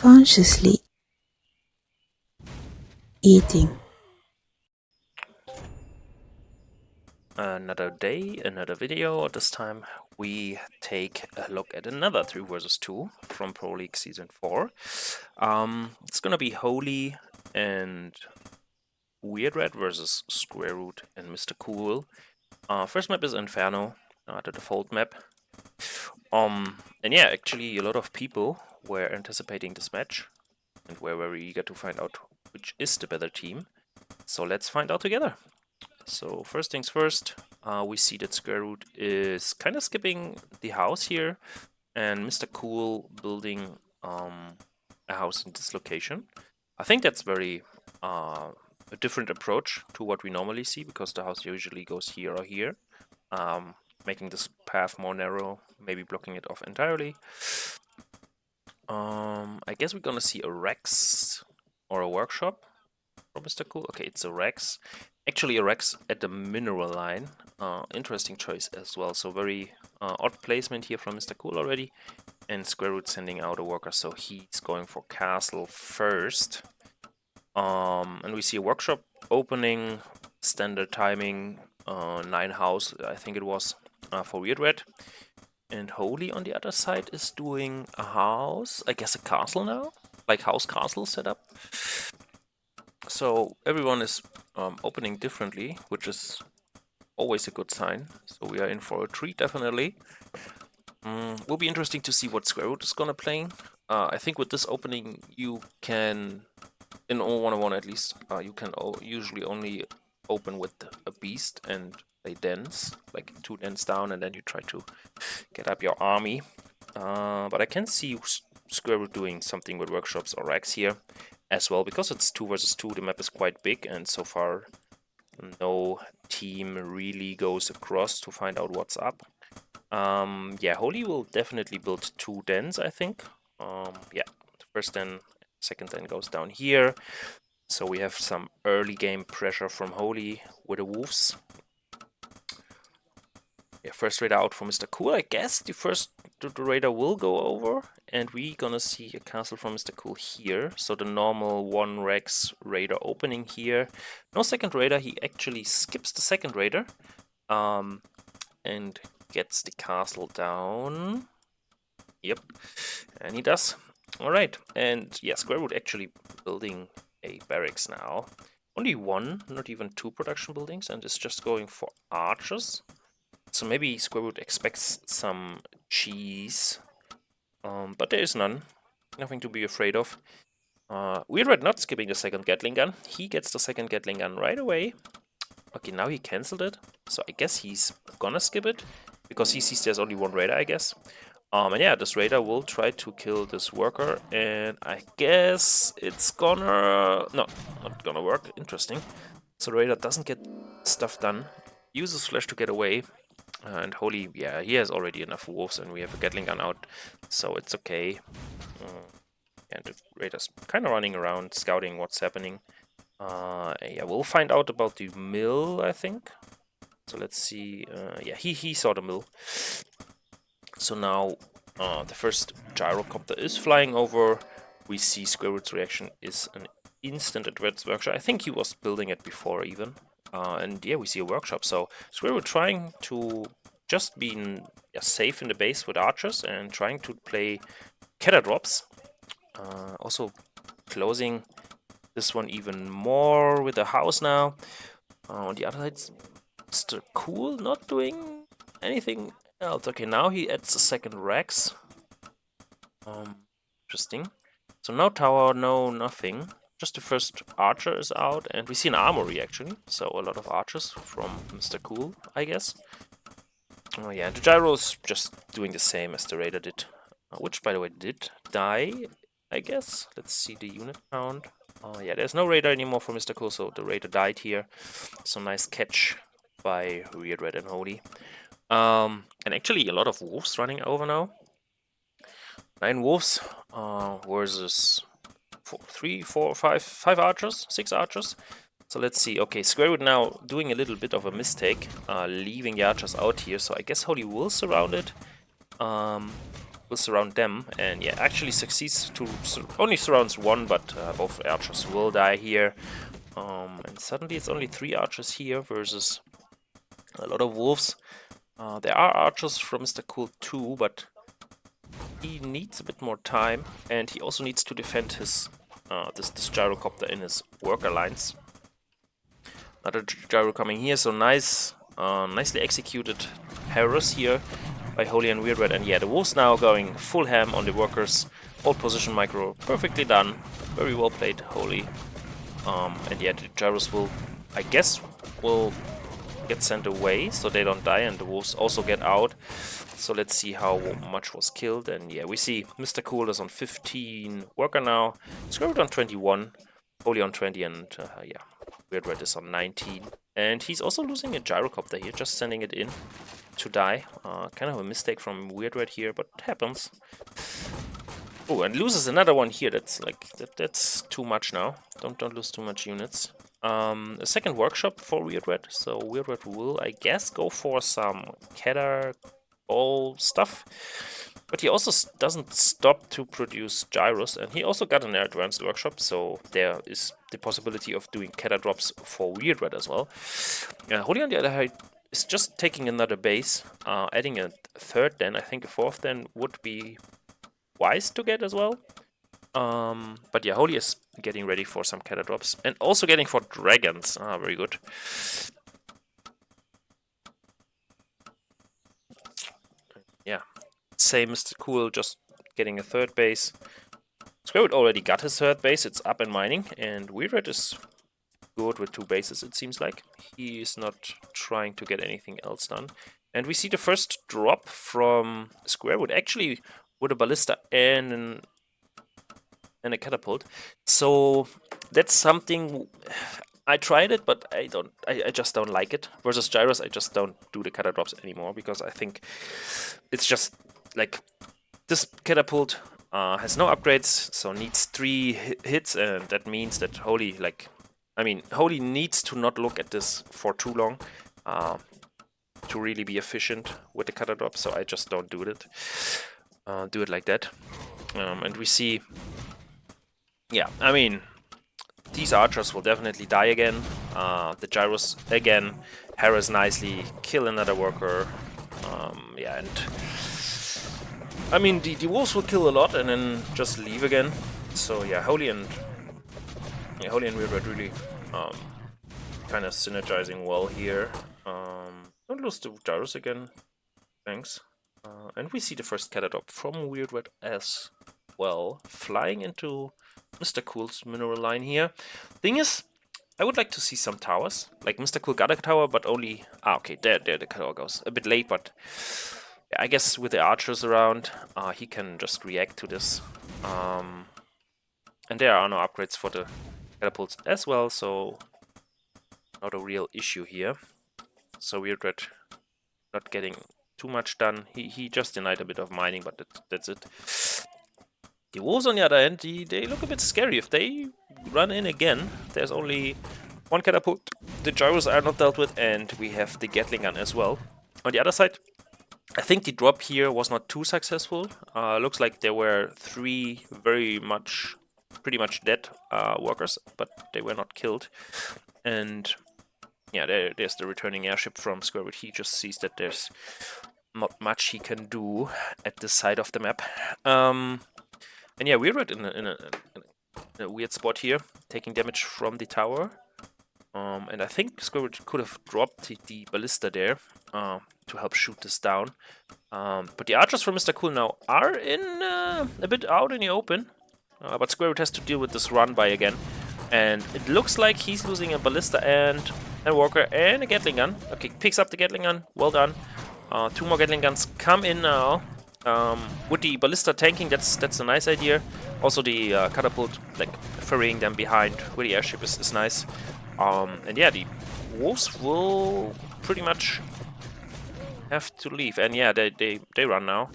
consciously eating. Another day, another video. This time we take a look at another 3 vs 2 from ProLeague Season 4. It's gonna be Holy and WeirdRat versus Square Root and MisterCool. First map is Inferno, the default map. And yeah, actually a lot of people were anticipating this match and were very eager to find out which is the better team. So let's find out together. So first things first, we see that Square Root is kind of skipping the house here, and MisterCool building a house in this location. I think that's very a different approach to what we normally see, because the house usually goes here or here, making this path more narrow, maybe blocking it off entirely. I guess we're gonna see a Rex or a workshop from MisterCool. Okay, it's a Rex. Actually a Rex at the mineral line. Interesting choice as well. So very odd placement here from MisterCool already. And Square Root sending out a worker, so he's going for castle first. And we see a workshop opening, standard timing, 9 house, I think it was, for WeirdRat. And Holy on the other side is doing a house, I guess a castle now? Like house castle setup. So everyone is opening differently, which is always a good sign. So we are in for a treat, definitely. Will be interesting to see what Square Root is gonna play. I think with this opening you can, in 1-on-1 at least, you can usually only open with a beast and play dens, like 2 dens down, and then you try to get up your army. But I can see Square Root doing something with workshops or racks here as well, because it's 2 vs 2. The map is quite big, and so far no team really goes across to find out what's up. Yeah, Holy will definitely build 2 dens, I think. Yeah, the first den, second den goes down here. So we have some early game pressure from Holy with the wolves. Yeah, first raider out for MisterCool. I guess the raider will go over, and we gonna see a castle from MisterCool here. So the normal 1 Rex raider opening here. No second raider. He actually skips the second raider, and gets the castle down. Yep, and he does. All right, and yeah, Square Root actually building a barracks now. Only 1, not even 2 production buildings, and it's just going for archers. So maybe Square Root expects some cheese, but there is none. Nothing to be afraid of. WeirdRat not skipping the second Gatling gun. He gets the second Gatling gun right away. Okay, now he cancelled it, so I guess he's gonna skip it, because he sees there's only 1 raider, I guess. And yeah, this raider will try to kill this worker, and I guess it's gonna... no, not gonna work. Interesting. So the raider doesn't get stuff done, uses flash to get away, and Holy, yeah, he has already enough wolves, and we have a Gatling gun out, so it's okay. And the raider's kind of running around, scouting what's happening. Yeah, we'll find out about the mill, I think. So let's see. Yeah, he saw the mill. So now the first gyrocopter is flying over. We see Square Root's reaction is an instant advanced workshop. I think he was building it before even. And yeah, we see a workshop. So Square Root trying to just be safe in the base with archers and trying to play Keter drops. Also closing this one even more with the house now. On the other side, MisterCool not doing anything else. Okay, now he adds a second Rex. Interesting. So no tower, no nothing. Just the first archer is out, and we see an armory actually. So a lot of archers from MisterCool, I guess. Oh yeah, the gyro's just doing the same as the raider did, which by the way did die, I guess. Let's see the unit count. Oh yeah, there's no raider anymore for MisterCool, so the raider died here. So nice catch by WeirdRat and Holy. And actually a lot of wolves running over now. 9 wolves versus 5 archers, 6 archers. So let's see. Okay, Square Root now doing a little bit of a mistake, leaving the archers out here. So I guess Holy will surround it will surround them, and yeah, actually succeeds to only surrounds one, but both archers will die here. And suddenly it's only 3 archers here versus a lot of wolves. There are archers from MisterCool too, but he needs a bit more time, and he also needs to defend his this gyrocopter in his worker lines. Another gyro coming here, so nice, nicely executed Harris here by Holy and WeirdRat, and yeah, the wolves now going full ham on the workers. Hold position micro, perfectly done, very well played, Holy. And yeah, the gyros will, I guess, will get sent away so they don't die, and the wolves also get out. So let's see how much was killed, and yeah, we see MisterCool is on 15 worker now, Squirrel on 21, Holy on 20, and yeah, WeirdRat is on 19. And he's also losing a gyrocopter here, just sending it in to die. Kind of a mistake from WeirdRat here, but it happens. Oh, and loses another one here. That's like that's too much now. Don't lose too much units. A second workshop for WeirdRat. So WeirdRat will, I guess, go for some Kedar all stuff. But he also doesn't stop to produce gyros, and he also got an advanced workshop, so there is the possibility of doing Kedar drops for WeirdRat as well. Holy on the other hand is just taking another base, adding a third, then I think a fourth then would be wise to get as well. But yeah, Holy is getting ready for some Kedar drops, and also getting for dragons. Very good. Yeah. Same MisterCool, just getting a third base. Squirrel already got his third base, it's up and mining, and WeirdRat is good with 2 bases, it seems like. He is not trying to get anything else done. And we see the first drop from Squirrel, actually with a ballista and a catapult. So that's something. I tried it, but I just don't like it. Versus gyros, I just don't do the Kedar drops anymore, because I think it's just like this catapult has no upgrades, so needs 3 hits, and that means that Holy, like, I mean, Holy needs to not look at this for too long to really be efficient with the Kedar drop. So I just don't do it. Do it like that, and we see. Yeah, I mean, these archers will definitely die again. The gyros again. Harris nicely kill another worker. Yeah, and I mean the wolves will kill a lot and then just leave again. So yeah, Holy and WeirdRat really kind of synergizing well here. Don't lose the gyros again. Thanks. And we see the first Kedar drop from WeirdRat as well, flying into MisterCool's mineral line here. Thing is, I would like to see some towers. Like MisterCool got a tower, but only... okay, there the tower goes. A bit late, but yeah, I guess with the archers around, he can just react to this. And there are no upgrades for the catapults as well, so not a real issue here. So WeirdRat not getting too much done. He just denied a bit of mining, but that's it. The wolves, on the other hand, they look a bit scary. If they run in again, there's only 1 catapult. The gyros are not dealt with, and we have the Gatling gun as well. On the other side, I think the drop here was not too successful. Looks like there were 3 pretty much dead workers, but they were not killed. And yeah, there's the returning airship from Squirrel. He just sees that there's not much he can do at this side of the map. And yeah, WeirdRat in a weird spot here, taking damage from the tower. And I think Squirrel could have dropped the ballista there to help shoot this down. But the archers from MisterCool now are in a bit out in the open. But Squirrel has to deal with this run by again. And it looks like he's losing a ballista and a worker and a Gatling gun. Okay, picks up the Gatling gun. Well done. 2 more Gatling guns come in now. With the ballista tanking, that's a nice idea. Also the catapult, like ferrying them behind with the airship is nice. And yeah, the wolves will pretty much have to leave. And yeah, they run now.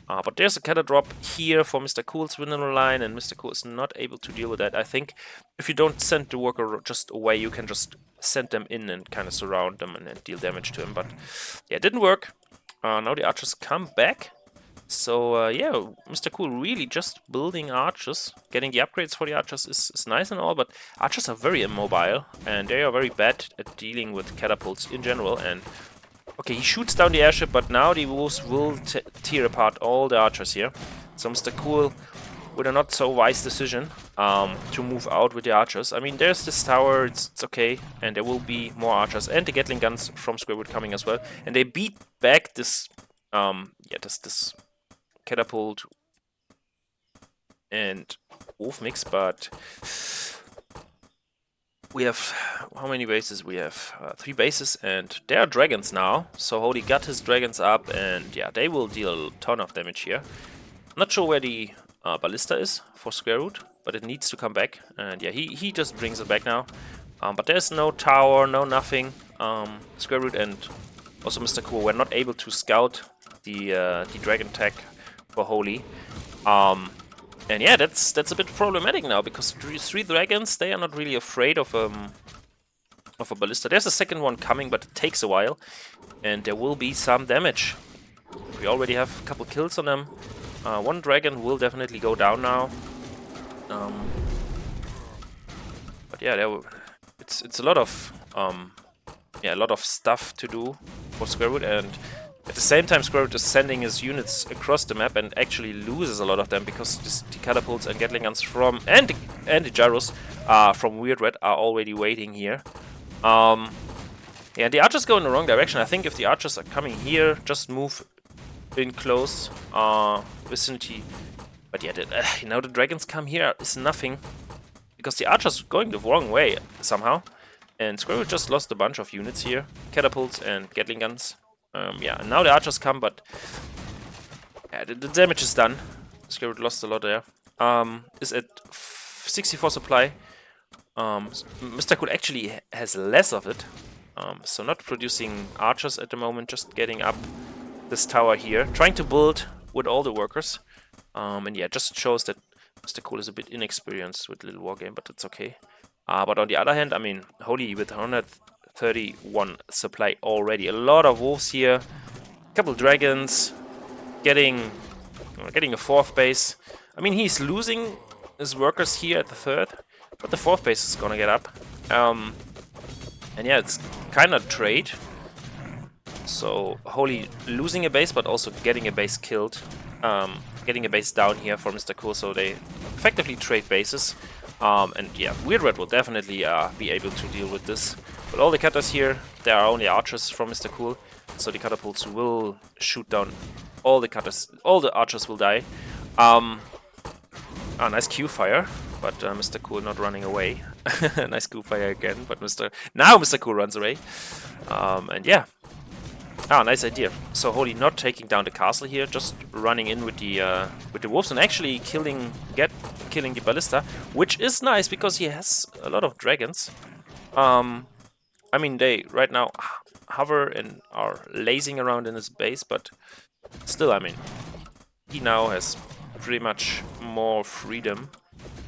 But there's a Kedar drop here for MisterCool's mineral line, and MisterCool is not able to deal with that. I think if you don't send the worker just away, you can just send them in and kind of surround them and deal damage to him. But yeah, it didn't work. Now the archers come back. So yeah, MisterCool really just building archers. Getting the upgrades for the archers is nice and all, but archers are very immobile, and they are very bad at dealing with catapults in general. And okay, he shoots down the airship, but now the wolves will tear apart all the archers here. So MisterCool, with a not so wise decision, to move out with the archers. I mean, there's this tower, it's okay, and there will be more archers, and the Gatling guns from Squarewood coming as well. And they beat back this, this catapult and wolf mix, but we have, how many bases? We have 3 bases, and there are dragons now. So Holy got his dragons up, and yeah, they will deal a ton of damage here. Not sure where the ballista is for Squarewood, but it needs to come back, and yeah, he just brings it back now. But there's no tower, no nothing. Squarewood and also MisterCool were not able to scout the dragon tech for Holy. And yeah, that's a bit problematic now, because 3 dragons, they are not really afraid of a ballista. There's a second one coming, but it takes a while, and there will be some damage. We already have a couple kills on them. 1 dragon will definitely go down now. But yeah, it's a lot of stuff to do for Squarewood, and at the same time Squarewood is sending his units across the map and actually loses a lot of them, because the catapults and Gatling guns from and the gyros from WeirdRat are already waiting here. Yeah, the archers go in the wrong direction. I think if the archers are coming here, just move in close vicinity. But yeah, now the dragons come here is nothing, because the archers are going the wrong way somehow. And Squarewood just lost a bunch of units here, catapults and Gatling guns. Yeah, and now the archers come, but yeah, the damage is done. Squarewood lost a lot there. Is at 64 supply. MisterCool actually has less of it. So not producing archers at the moment, just getting up this tower here, trying to build with all the workers. And yeah, just shows that MisterCool is a bit inexperienced with little wargame, but it's okay. But on the other hand, I mean, Holy with 131 supply already. A lot of wolves here, a couple dragons, getting a 4th base. I mean, he's losing his workers here at the 3rd, but the 4th base is gonna get up. And yeah, it's kind of trade. So Holy losing a base, but also getting a base killed. Getting a base down here for MisterCool, so they effectively trade bases. And yeah, WeirdRat will definitely be able to deal with this. But all the cutters here, there are only archers from MisterCool, so the catapults will shoot down all the cutters. All the archers will die. Nice Q fire, but MisterCool not running away. Nice Q fire again, but now MisterCool runs away. And yeah. Nice idea. So Holy not taking down the castle here, just running in with the wolves and actually killing the ballista, which is nice because he has a lot of dragons. I mean, they right now hover and are lazing around in his base, but still, I mean, he now has pretty much more freedom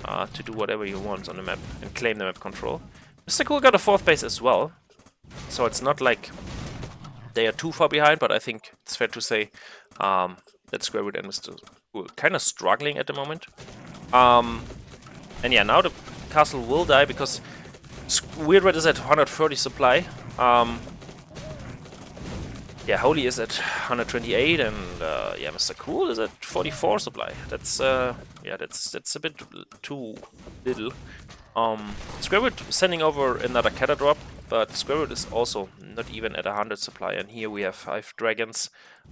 to do whatever he wants on the map and claim the map control. MisterCool got a 4th base as well, so it's not like they are too far behind, but I think it's fair to say that Squarewood and MisterCool kind of struggling at the moment. And yeah, now the castle will die because WeirdRat is at 130 supply. Yeah, Holy is at 128, and yeah, MisterCool is at 44 supply. That's yeah, that's a bit too little. Squarewood sending over another Cata drop, but Squarewood is also not even at 100 supply, and here we have 5 dragons.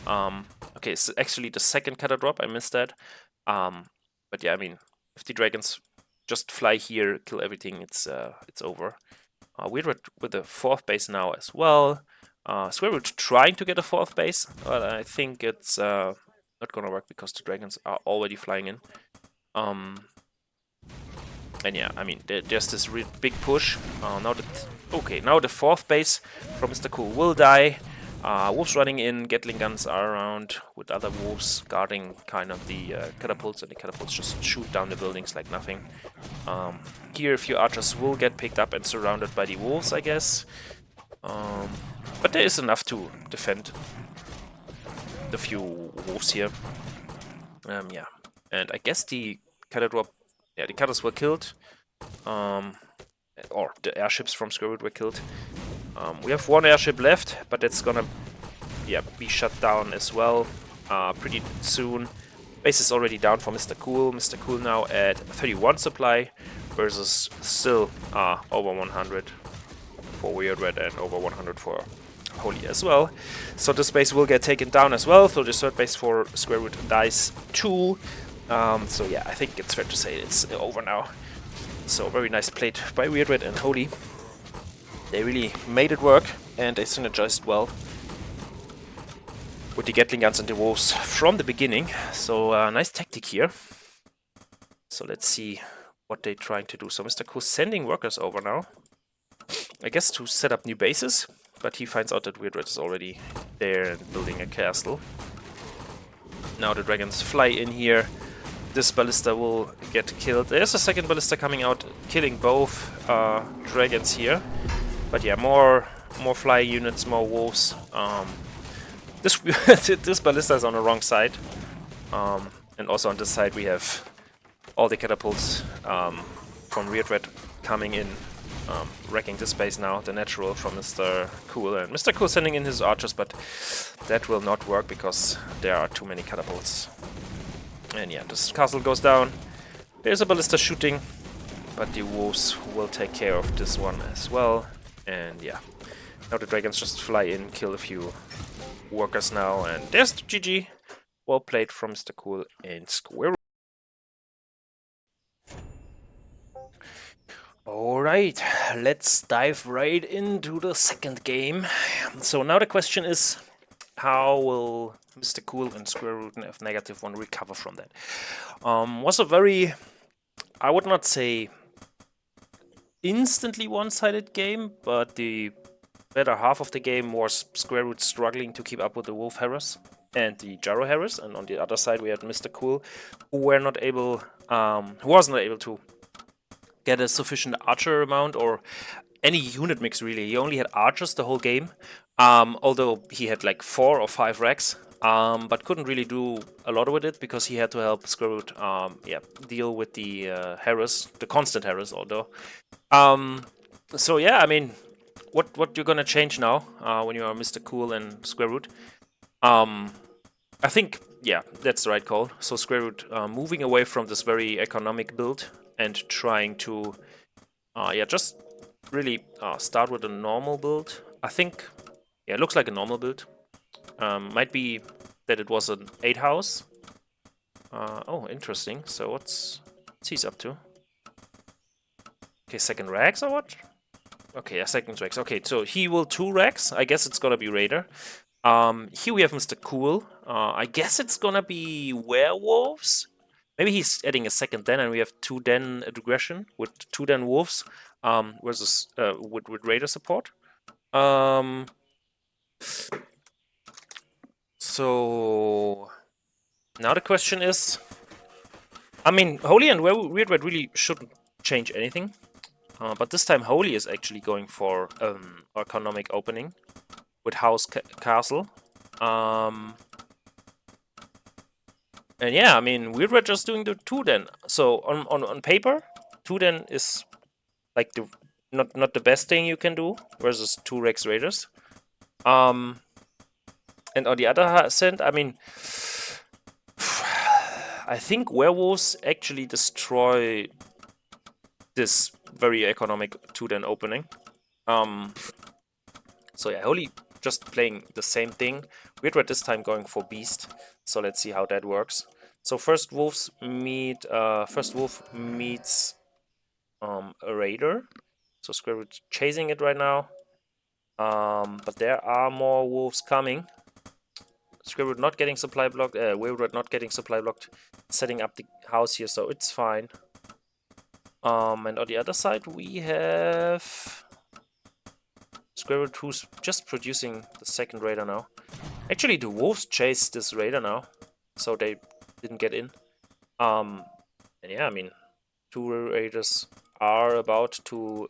Okay, it's actually the 2nd Cata drop, I missed that. But yeah, I mean, if the dragons just fly here, kill everything, it's over. WeirdRat with the 4th base now as well. Squarewood trying to get a 4th base, but I think it's not gonna work because the dragons are already flying in. And yeah, I mean, there's this real big push. Now the 4th base from MisterCool will die. Wolves running in, Gatling guns are around with other wolves guarding kind of the catapults, and the catapults just shoot down the buildings like nothing. Here a few archers will get picked up and surrounded by the wolves, I guess. But there is enough to defend the few wolves here. Yeah, and I guess the cutter drop, yeah, the cutters were killed, or the airships from Square Root were killed. We have one airship left, but it's gonna, yeah, be shut down as well pretty soon. Base is already down for MisterCool. MisterCool now at 31 supply versus still over 100 for WeirdRat and over 100 for Holy as well. So this base will get taken down as well. So the third base for Square Root dies too. So yeah, I think it's fair to say it's over now. So very nice played by WeirdRat and Holy. They really made it work and they synergized well with the Gatling guns and the wolves from the beginning. So nice tactic here. So let's see what they're trying to do. So MisterCool sending workers over now, I guess to set up new bases, but he finds out that WeirdRat is already there and building a castle. Now the dragons fly in here. This ballista will get killed. There's a second ballista coming out, killing both dragons here. But yeah, more fly units, more wolves. This this ballista is on the wrong side, and also on this side we have all the catapults from WeirdRat coming in, wrecking this base now. The natural from MisterCool, and MisterCool sending in his archers, but that will not work because there are too many catapults. And yeah, this castle goes down. There's a ballista shooting, but the wolves will take care of this one as well. And yeah, now the dragons just fly in, kill a few workers now, and there's the GG. Well played from MisterCool and Square. Alright, let's dive right into the second game. So now the question is, how will MisterCool and Square Root and F-1 recover from that? Was a very, I would not say instantly one-sided game, but the better half of the game was Square Root struggling to keep up with the Wolf Harris and the Gyro Harris, and on the other side we had MisterCool, who wasn't able to get a sufficient archer amount or any unit mix really. He only had archers the whole game, although he had like 4 or 5 racks, but couldn't really do a lot with it because he had to help Square Root deal with the Harris, the constant Harris, although. So yeah, I mean, what you're gonna change now when you are MisterCool and Square Root? I think, yeah, that's the right call. So Square Root moving away from this very economic build and trying to, just really start with a normal build. I think, yeah, it looks like a normal build. Might be that it was an 8 house. Oh, interesting. So what's he's up to? Okay, second racks or what? Okay, yeah, second racks. Okay, so he will 2 racks. I guess it's gonna be Raider. Here we have MisterCool. I guess it's gonna be werewolves. Maybe he's adding a second den, and we have 2 den aggression with 2 den wolves versus with Raider support. So now the question is, I mean, Holy and WeirdRat really shouldn't change anything, but this time Holy is actually going for economic opening with House Castle. And yeah, I mean, WeirdRat just doing the 2 den. So on paper, 2 den is like the not the best thing you can do versus 2 Rex Raiders. And on the other hand, I mean, I think werewolves actually destroy this very economic 2 den opening. So yeah, Holy just playing the same thing. WeirdRat this time going for Beast. So let's see how that works. So first wolf meets a Raider. So Square Root chasing it right now. But there are more wolves coming. Square Root not getting supply blocked. WeirdRat not getting supply blocked. Setting up the house here, so it's fine. And on the other side we have Square Root who's just producing the second Raider now. Actually, the wolves chased this Raider now, so they didn't get in. And yeah, I mean, 2 Raiders are about to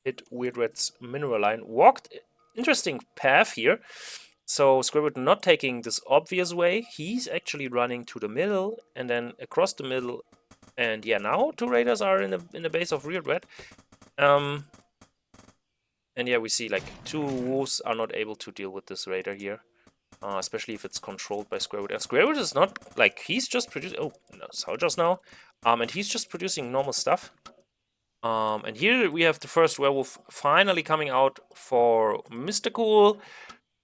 hit WeirdRat's mineral line. Walked interesting path here. So Squidward not taking this obvious way. He's actually running to the middle and then across the middle. And yeah, now 2 raiders are in the base of WeirdRat. And yeah, we see like 2 wolves are not able to deal with this raider here. Especially if it's controlled by Squidward. And Squidward is not, like, he's just producing... Oh, no, soldiers now. And he's just producing normal stuff. And here we have the first werewolf finally coming out for MisterCool.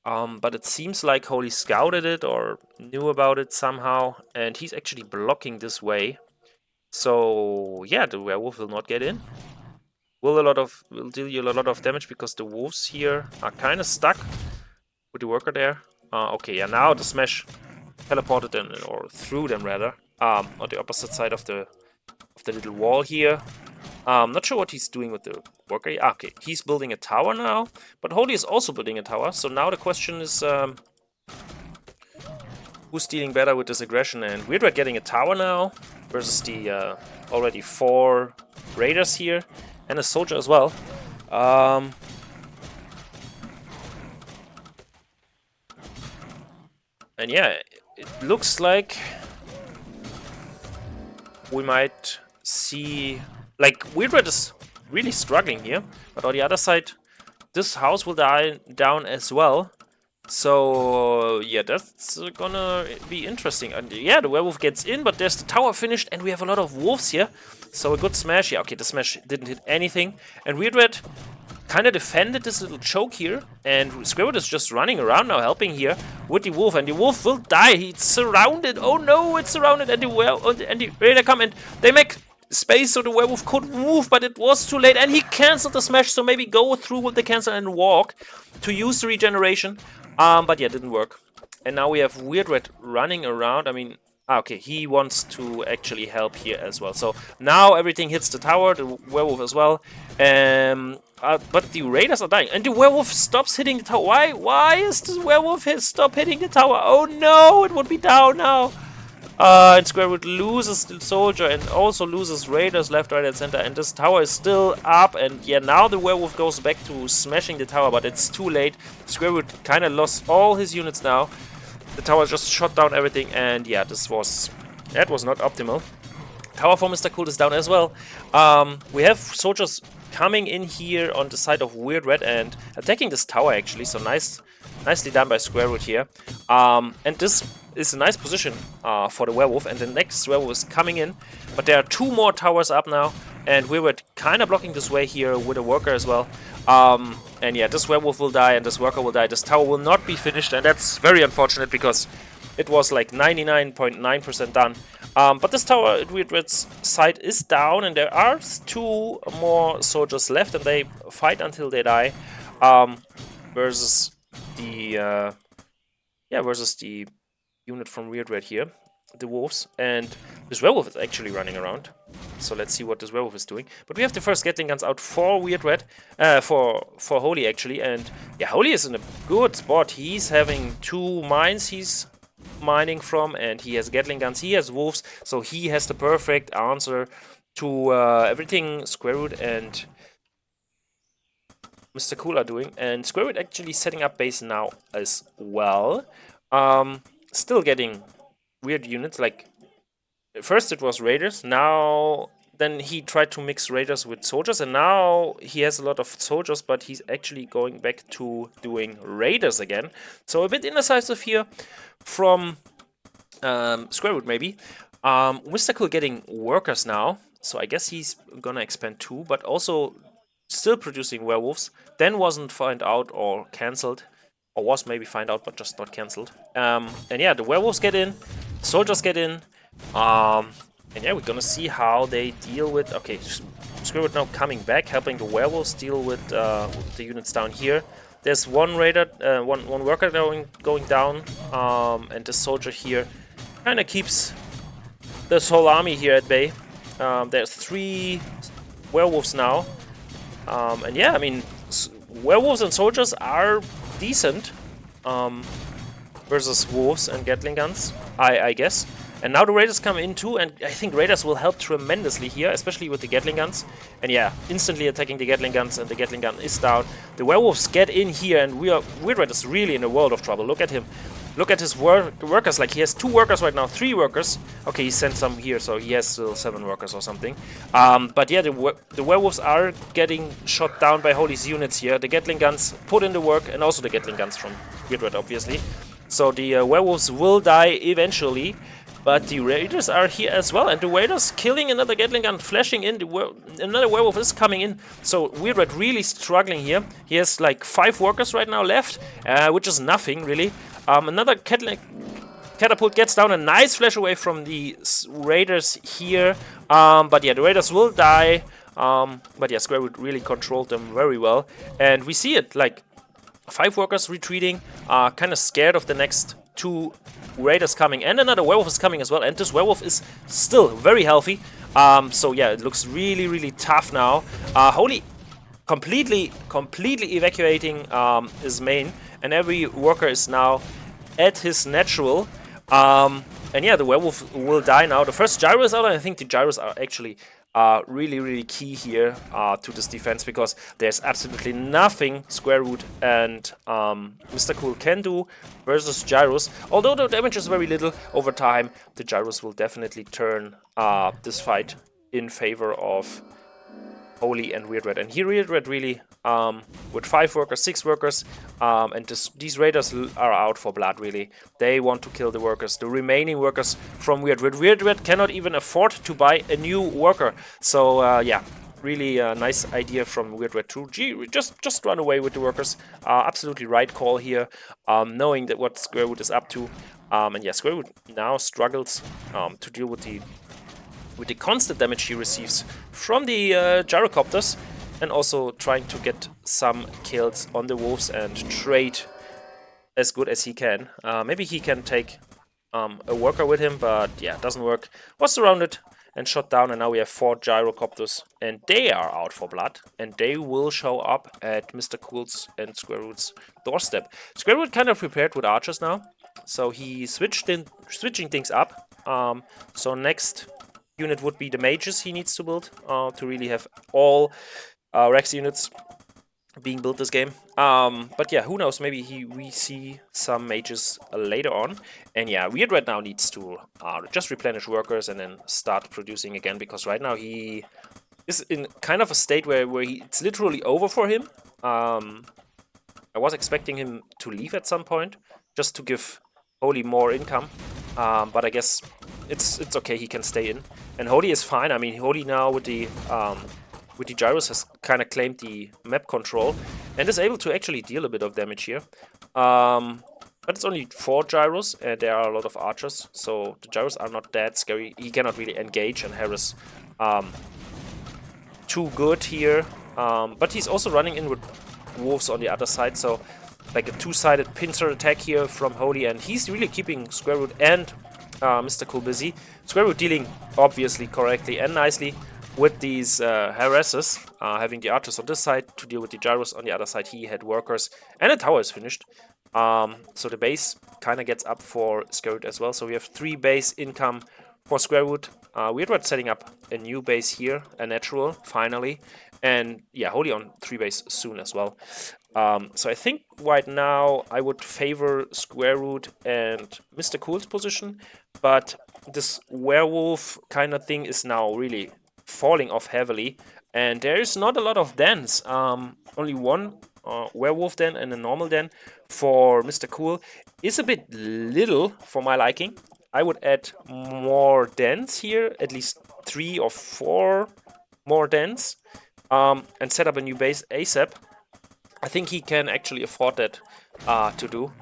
But it seems like Holy scouted it or knew about it somehow. And he's actually blocking this way. So, yeah, the werewolf will not get in. Will deal you a lot of damage because the wolves here are kind of stuck with the worker there. Okay, yeah, now the smash teleported them, or threw them rather, on the opposite side of the little wall here. Not sure what he's doing with the worker. Okay, he's building a tower now, but Holy is also building a tower. So now the question is, who's dealing better with this aggression? And WeirdRat getting a tower now versus the already 4 raiders here and a soldier as well. And yeah, it looks like we might see... Like, WeirdRat is really struggling here, but on the other side, this house will die down as well. So, yeah, that's gonna be interesting. And yeah, the werewolf gets in, but there's the tower finished, and we have a lot of wolves here. So a good smash. Yeah, okay, the smash didn't hit anything. And WeirdRat kind of defended this little choke here, and Squidward is just running around now, helping here with the wolf, and the wolf will die. He's surrounded. Oh no, it's surrounded, and the raider come, and they make space so the werewolf could move, but it was too late, and he cancelled the smash. So maybe go through with the cancel and walk to use the regeneration. But yeah, didn't work. And now we have WeirdRat running around. I mean, okay, he wants to actually help here as well. So now everything hits the tower, the werewolf as well. But the raiders are dying, and the werewolf stops hitting the tower. Why is the werewolf stop hitting the tower? Oh no, it would be down now. And Squidward loses the soldier and also loses raiders left, right, and center. And this tower is still up. And yeah, now the werewolf goes back to smashing the tower, but it's too late. Squidward kind of lost all his units now. The tower just shot down everything, and yeah, that was not optimal. Tower for MisterCool is down as well. We have soldiers coming in here on the side of WeirdRat and attacking this tower actually. So nicely done by Squidward here. And this is a nice position for the werewolf, and the next werewolf is coming in. But there are 2 more towers up now, and WeirdRat kind of blocking this way here with a worker as well. And yeah, this werewolf will die and this worker will die. This tower will not be finished, and that's very unfortunate because it was like 99.9% done. But this tower at WeirdRat's side is down, and there are 2 more soldiers left, and they fight until they die. Versus the unit from WeirdRat here, the wolves, and this werewolf is actually running around. So let's see what this werewolf is doing. But we have the first Gatling guns out for WeirdRat, for Holy actually, and yeah, Holy is in a good spot. He's having 2 mines he's mining from, and he has Gatling guns, he has wolves, so he has the perfect answer to everything Squidward and MisterCool are doing. And Squidward actually setting up base now as well. Still getting weird units, like first it was raiders, then he tried to mix raiders with soldiers, and now he has a lot of soldiers, but he's actually going back to doing raiders again. So a bit indecisive here from Squidward maybe. MisterCool getting workers now, so I guess he's gonna expand too, but also still producing werewolves. Then wasn't found out or cancelled. Or was maybe find out, but just not cancelled. And yeah, the werewolves get in, soldiers get in. And yeah, we're gonna see how they deal with... Okay, Squidward now coming back, helping the werewolves deal with the units down here. There's one raider, one worker going down, and the soldier here kind of keeps this whole army here at bay. There's 3 werewolves now. And yeah, I mean, werewolves and soldiers are decent versus wolves and Gatling guns, I guess. And now the Raiders come in too, and I think Raiders will help tremendously here, especially with the Gatling guns. And yeah, instantly attacking the Gatling guns, and the Gatling gun is down. The werewolves get in here, and WeirdRat is really in a world of trouble. Look at him. Look at his workers, like he has 2 workers right now, 3 workers. Okay, he sent some here, so he has still 7 workers or something. But yeah, the werewolves are getting shot down by Holy's units here. The Gatling guns put in the work, and also the Gatling guns from WeirdRat, obviously. So the werewolves will die eventually, but the Raiders are here as well, and the Raiders killing another Gatling gun, flashing in. Another werewolf is coming in, so WeirdRat really struggling here. He has like 5 workers right now left, which is nothing really. Another catapult gets down, a nice flash away from the Raiders here. But yeah, the Raiders will die. But yeah, Squarewood really controlled them very well. And we see it, like 5 workers retreating, kind of scared of the next 2 Raiders coming. And another werewolf is coming as well. And this werewolf is still very healthy. So yeah, it looks really, really tough now. Holy completely evacuating his main. And every worker is now at his natural. And yeah, the werewolf will die now. The first gyro is out, and I think the gyros are actually really, really key here to this defense, because there's absolutely nothing Squareroot and MisterCool can do versus gyros. Although the damage is very little, over time the gyros will definitely turn this fight in favor of Holy and WeirdRat. And here WeirdRat really, with 5 workers, 6 workers, and these raiders are out for blood, really. They want to kill the workers, the remaining workers from WeirdRat. WeirdRat cannot even afford to buy a new worker. So, yeah, really nice idea from WeirdRat to just run away with the workers. Absolutely right call here, knowing that what Squarewood is up to. And yeah, Squarewood now struggles to deal with the constant damage he receives from the gyrocopters, and also trying to get some kills on the wolves and trade as good as he can. Maybe he can take a worker with him, but yeah, it doesn't work. Was surrounded and shot down, and now we have 4 gyrocopters, and they are out for blood, and they will show up at MisterCool's and Squareroot's doorstep. Squareroot kind of prepared with archers now, so he switching things up. So next unit would be the mages he needs to build to really have all Rex units being built this game. But yeah, who knows, maybe we see some mages later on. And yeah, WeirdRat now needs to just replenish workers and then start producing again, because right now he is in kind of a state where it's literally over for him. I was expecting him to leave at some point, just to give Holy more income, but I guess it's okay, he can stay in. And Holy is fine. I mean, Holy now with the gyros has kind of claimed the map control and is able to actually deal a bit of damage here. But it's only 4 gyros, and there are a lot of archers, so the gyros are not that scary. He cannot really engage and harass too good here. But he's also running in with wolves on the other side, so like a 2-sided pincer attack here from Holy, and he's really keeping Squareroot and MisterCool busy. Squareroot dealing obviously correctly and nicely with these harassers, having the archers on this side to deal with the gyros. On the other side he had workers, and the tower is finished. So the base kind of gets up for Squareroot as well. So we have 3 base income for Squareroot. WeirdRat setting up a new base here, a natural, finally. And yeah, Holy on 3 base soon as well. So I think right now I would favor Squareroot and MisterCool's position, but this werewolf kind of thing is now really falling off heavily, and there is not a lot of dens. Only 1 werewolf den and a normal den for MisterCool is a bit little for my liking. I would add more dens here, at least 3 or 4 more dens, and set up a new base ASAP. I think he can actually afford that to do.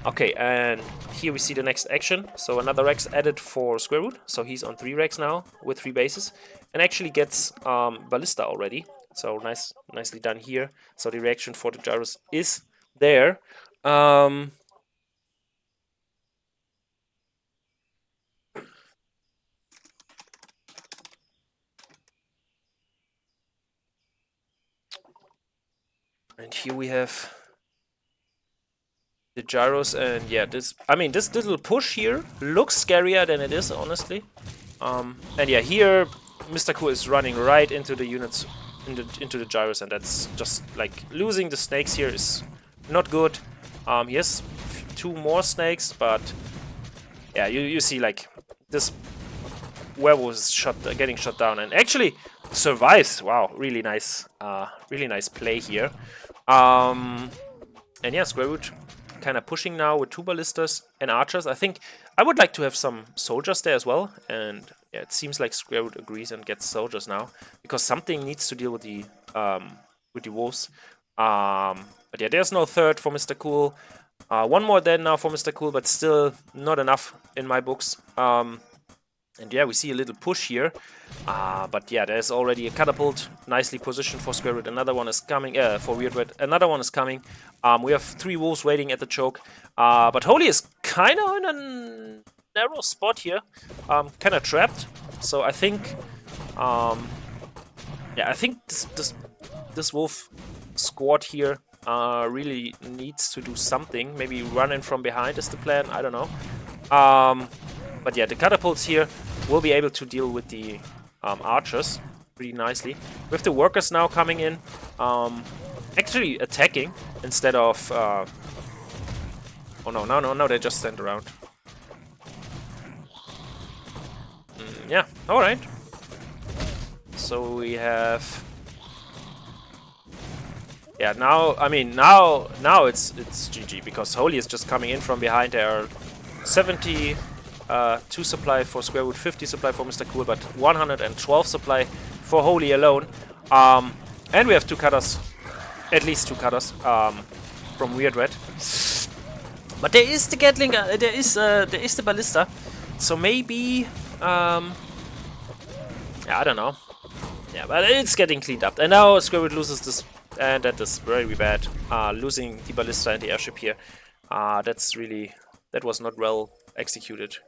Okay, and here we see the next action. So another Rex added for Squareroot. So he's on 3 Rex now with 3 bases, and actually gets Ballista already. So nicely done here. So the reaction for the gyros is there. And here we have the gyros, and yeah, this, I mean, this little push here looks scarier than it is, honestly. And yeah, here MisterCool is running right into the units, into the gyros, and that's just like losing the snakes here is not good. He has 2 more snakes, but yeah, you see like this werewolf is getting shot down, and actually survives. Wow, really nice play here. And yeah, Square Root kind of pushing now with 2 ballistas and archers. I think I would like to have some soldiers there as well, and yeah, it seems like Square Root agrees and gets soldiers now because something needs to deal with the wolves. But yeah, there's no third for MisterCool. 1 more then now for MisterCool, but still not enough in my books. And yeah, we see a little push here. But yeah, there's already a catapult nicely positioned for Square Root. Another one is coming, for WeirdRat. Another one is coming. We have 3 wolves waiting at the choke. But Holy is kind of in a narrow spot here. Kind of trapped. So I think, yeah, I think this wolf squad here really needs to do something. Maybe run in from behind is the plan. I don't know. But yeah, the catapults here will be able to deal with the archers pretty nicely. With the workers now coming in, actually attacking instead of... oh no, they just stand around. Yeah, alright. So we have... Yeah, now, I mean, now it's GG, because Holy is just coming in from behind. There are 72 supply for Square Root, 50 supply for MisterCool, but 112 supply for Holy alone. And we have 2 cutters, at least 2 cutters from WeirdRat. But there is the Gatling, there is the ballista, so maybe, yeah, I don't know. Yeah, but it's getting cleaned up, and now Square Root loses this. And that is very bad. Losing the ballista and the airship here. That was not well executed.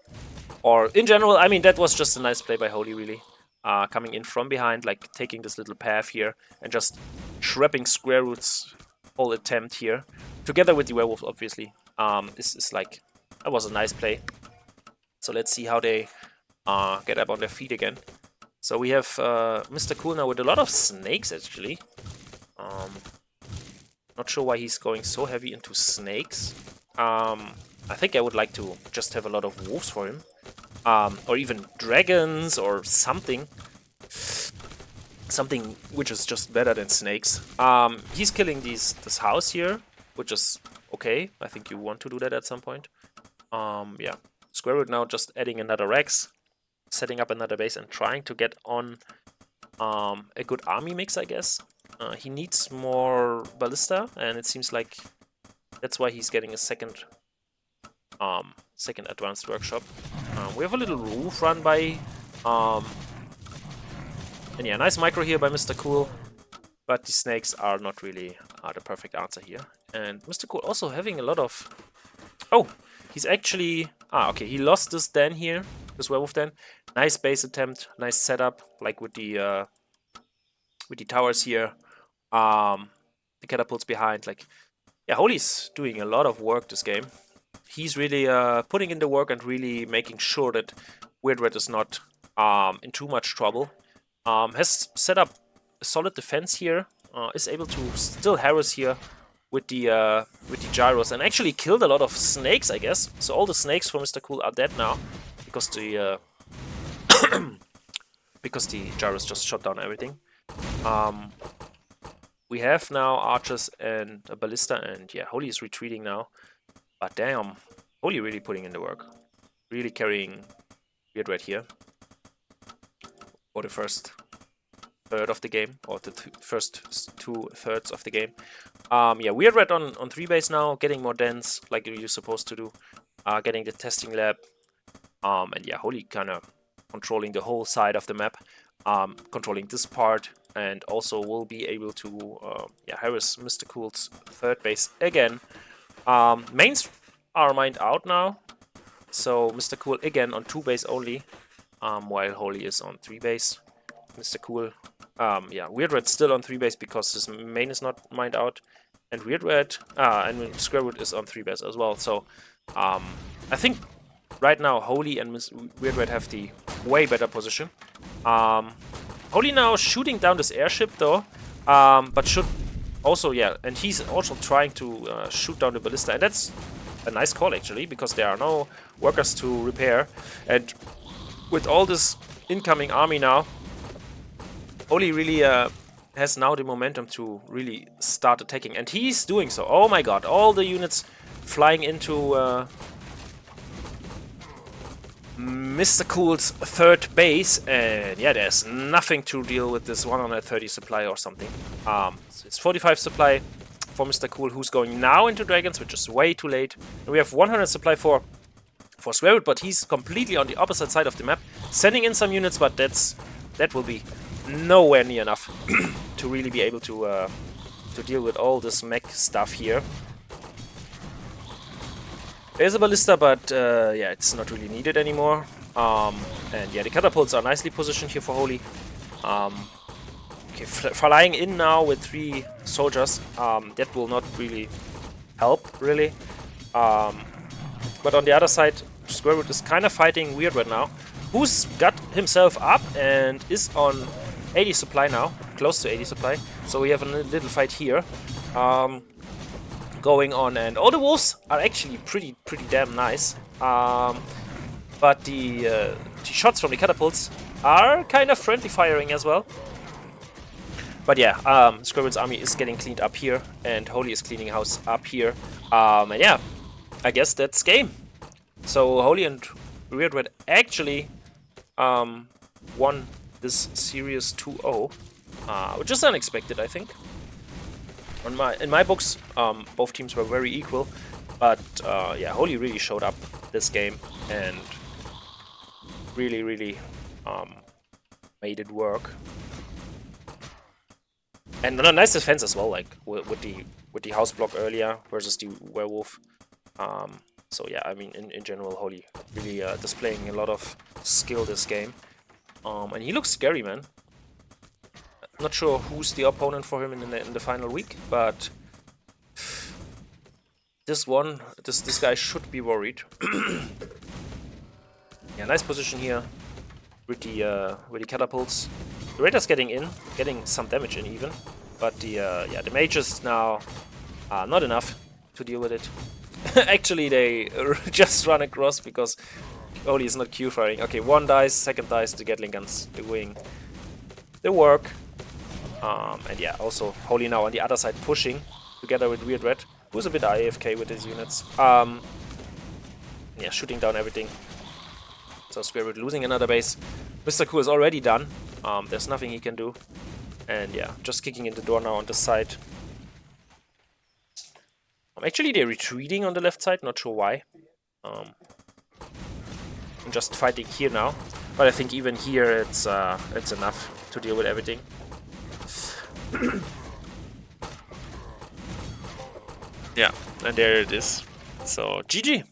Or in general, I mean, that was just a nice play by Holy, really. Coming in from behind, like taking this little path here and just trapping Square Root's whole attempt here. Together with the werewolf, obviously. This is like, that was a nice play. So let's see how they get up on their feet again. So we have MisterCool now with a lot of snakes, actually. Not sure why he's going so heavy into snakes. I think I would like to just have a lot of wolves for him. Or even dragons or something. Something which is just better than snakes. He's killing this house here, which is okay. I think you want to do that at some point. Yeah. Square Root now just adding another Rex, setting up another base and trying to get on a good army mix, I guess. He needs more ballista, and it seems like that's why he's getting a second advanced workshop. We have a little roof run by, and yeah, nice micro here by MisterCool, but the snakes are not really the perfect answer here. And MisterCool also having a lot of... Oh, he's actually... okay, he lost this den here, this werewolf den. Nice base attempt, nice setup, like with the towers here. The catapults behind, like, yeah, Holy's doing a lot of work this game. He's really putting in the work and really making sure that WeirdRat is not in too much trouble. Has set up a solid defense here. Is able to still harass here with the gyros, and actually killed a lot of snakes, I guess. So all the snakes for MisterCool are dead now because the because the gyros just shot down everything. We have now archers and a ballista, and yeah, Holy is retreating now. But damn, Holy really putting in the work. Really carrying WeirdRat here. For the first third of the game, or the first 2/3 of the game. Yeah, WeirdRat on 3 base now, getting more dens, like you're supposed to do. Getting the testing lab. And yeah, Holy kind of controlling the whole side of the map. Controlling this part. And also will be able to yeah, harass MisterCool's 3rd base again. Mains are mined out now, so MisterCool again on 2 base only, while Holy is on 3 base. MisterCool, yeah, WeirdRat still on 3 base because his main is not mined out, And WeirdRat, and SquareRoot is on 3 bears as well. So I think right now Holy and WeirdRat have the way better position. Holy now shooting down this airship though, but should also, yeah, and he's also trying to shoot down the ballista, and that's a nice call actually, because there are no workers to repair, and with all this incoming army now, Holy really has now the momentum to really start attacking, and he's doing so. Oh my god, all the units flying into MisterCool's 3rd base, and yeah, there's nothing to deal with this 130 supply or something. So it's 45 supply for MisterCool, who's going now into Dragons, which is way too late. And we have 100 supply for SquareRoot, but he's completely on the opposite side of the map, sending in some units, but that will be nowhere near enough to really be able to deal with all this mech stuff here. There's a ballista, but yeah, it's not really needed anymore. And yeah, the catapults are nicely positioned here for Holy. Okay, flying in now with 3 soldiers. That will not really help, really. But on the other side, SquareRoot is kind of fighting WeirdRat now, who's got himself up and is on 80 supply now, close to 80 supply. So we have a little fight here going on, and all the wolves are actually pretty damn nice. But the shots from the catapults are kind of friendly firing as well. But yeah, SquareRoot's army is getting cleaned up here, and Holy is cleaning house up here. And yeah, I guess that's game. So Holy and WeirdRat actually won this series 2-0, which is unexpected, I think. In my books, both teams were very equal, but yeah, Holy really showed up this game and really made it work. And a nice defense as well, like with the house block earlier versus the werewolf. So yeah, I mean, in general, Holy really displaying a lot of skill this game. And he looks scary, man. Not sure who's the opponent for him in the final week, but this guy should be worried. Yeah, nice position here with the catapults. The raiders getting some damage in even, but the the mages now are not enough to deal with it. Actually, they just run across because Holy is not Q firing. Okay, 1 dies, 2nd dies, the Gatling guns doing the work. And yeah, also Holy now on the other side pushing together with WeirdRat, who's a bit AFK with his units. Yeah, shooting down everything. So SquareRoot losing another base. MisterCool is already done. There's nothing he can do. And yeah, just kicking in the door now on this side. Actually, they're retreating on the left side, not sure why. I'm just fighting here now, but I think even here it's enough to deal with everything. Yeah, and there it is. So GG.